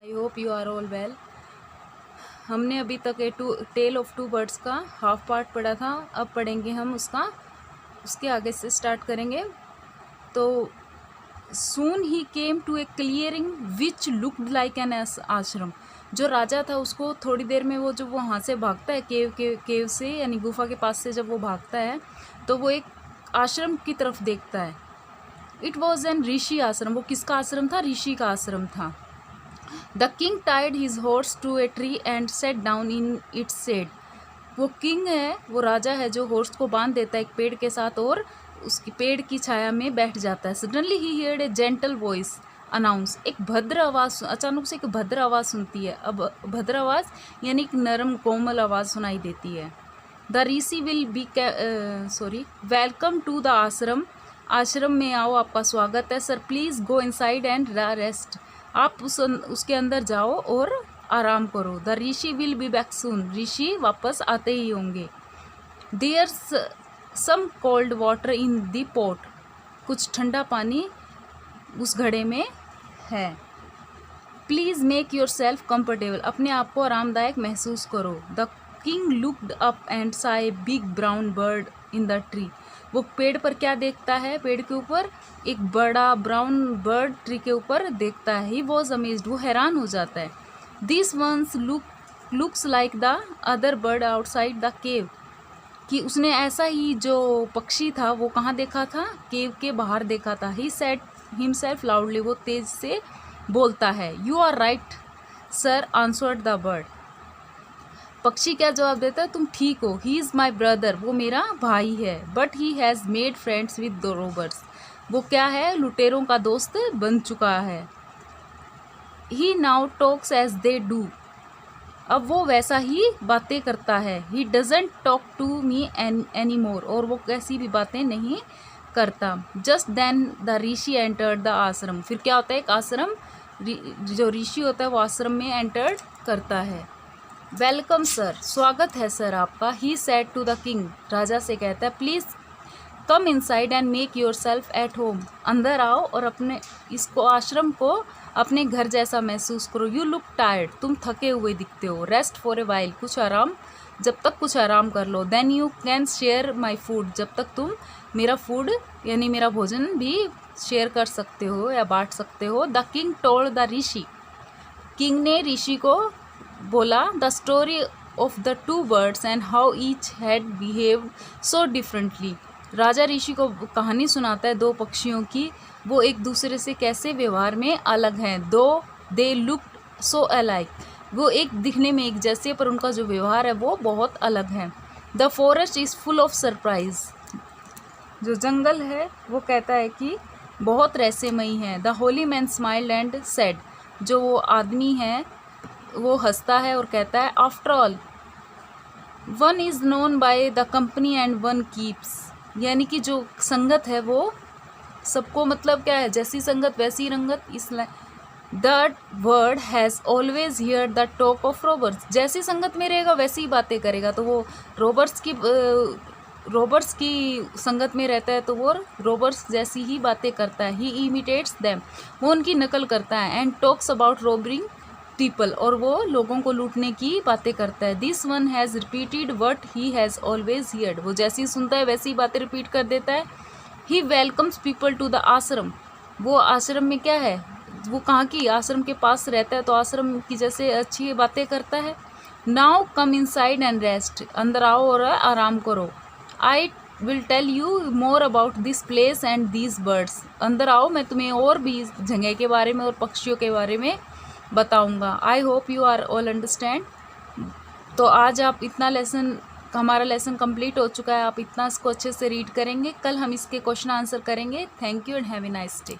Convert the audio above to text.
I hope you are all well. हमने अभी तक टेल ऑफ टू बर्ड्स का हाफ पार्ट पढ़ा था। अब पढ़ेंगे हम उसके आगे से स्टार्ट करेंगे। तो सून ही came to a clearing which looked like an ashram. जो राजा था उसको थोड़ी देर में वो जब वहाँ से भागता है केव से यानी गुफा के पास से जब वो भागता है तो वो एक आश्रम की तरफ देखता है। इट वॉज एन ऋषि आश्रम। वो किसका आश्रम था? ऋषि का आश्रम था। The king tied his horse to a tree and set down in its shade. वो किंग है, वो राजा है जो हॉर्स को बांध देता है एक पेड़ के साथ और उसकी पेड़ की छाया में बैठ जाता है। सडनली ही हियर्ड ए जेंटल वॉइस अनाउंस। एक भद्र आवाज़, अचानक से एक भद्र आवाज़ सुनती है। अब भद्र आवाज़ यानी एक नरम कोमल आवाज़ सुनाई देती है। The rishi will be welcome to the ashram. आश्रम में आओ, आपका स्वागत है। Sir please go inside and rest. आप उसके अंदर जाओ और आराम करो। The rishi will be back soon. ऋषि वापस आते ही होंगे। There some cold water in the pot. कुछ ठंडा पानी उस घड़े में है। Please make yourself comfortable. अपने आप को आरामदायक महसूस करो। The king looked up and सा a big brown bird in the tree. वो पेड़ पर क्या देखता है? पेड़ के ऊपर एक बड़ा ब्राउन बर्ड ट्री के ऊपर देखता है। He was amazed. वो हैरान हो जाता है। This ones looks like the other bird outside the cave. कि उसने ऐसा ही जो पक्षी था वो कहाँ देखा था? केव के बाहर देखा था। He said himself loudly. वो तेज से बोलता है। You are right sir answered the bird. पक्षी क्या जवाब देता है? तुम ठीक हो। He is my brother. वो मेरा भाई है। But he has made friends with the robbers. वो क्या है? लुटेरों का दोस्त बन चुका है। He now talks as they do. अब वो वैसा ही बातें करता है। He doesn't talk to me any more. और वो कैसी भी बातें नहीं करता। जस्ट देन द ऋषि एंटर्ड द आश्रम। फिर क्या होता है? एक आश्रम, जो ऋषि होता है वो आश्रम में एंटर करता है। Welcome sir. स्वागत है सर आपका। He said to the king. राजा से कहता है please come inside and make yourself at home. अंदर आओ और अपने इसको आश्रम को अपने घर जैसा महसूस करो। You look tired. तुम थके हुए दिखते हो। Rest for a while. कुछ आराम, जब तक कुछ आराम कर लो। Then you can share my food. जब तक तुम मेरा फूड यानी मेरा भोजन भी शेयर कर सकते हो या बांट सकते हो। The king told the rishi. King ने ऋषि को बोला the story of the two birds and how each had behaved so differently. राजा ऋषि को कहानी सुनाता है दो पक्षियों की, वो एक दूसरे से कैसे व्यवहार में अलग हैं। दो दे लुक्ड सो अलाइक। वो एक दिखने में एक जैसे, पर उनका जो व्यवहार है वो बहुत अलग है। The forest is full of surprise. जो जंगल है वो कहता है कि बहुत रहस्यमयी है। The Holi man smiled and said. जो वो आदमी है वो हंसता है और कहता है after all one is known by the company and one keeps. यानी कि जो संगत है वो सबको, मतलब क्या है? जैसी संगत वैसी रंगत। इसलिए the word has always here the talk of robbers. जैसी संगत में रहेगा वैसी ही बातें करेगा। तो वो रॉबर्स की संगत में रहता है तो वो रॉबर्स जैसी ही बातें करता है। He imitates them. वो उनकी नकल करता है। And talks about robbering people. और वो लोगों को लूटने की बातें करता है। This one has repeated what he has always heard. वो जैसी सुनता है वैसी बातें रिपीट कर देता है। ही वेलकम्स पीपल टू द आश्रम। वो आश्रम में क्या है? वो कहाँ की? आश्रम के पास रहता है तो आश्रम की जैसे अच्छी बातें करता है। Now come inside and rest. अंदर आओ और आराम करो। I will tell you more about this place and these birds. अंदर आओ, मैं तुम्हें और भी इस जगह के बारे में और पक्षियों के बारे में बताऊंगा। I hope you are all understand. तो आज आप इतना लेसन, हमारा लेसन कंप्लीट हो चुका है। आप इतना इसको अच्छे से रीड करेंगे। कल हम इसके क्वेश्चन आंसर करेंगे। Thank you and have a nice day.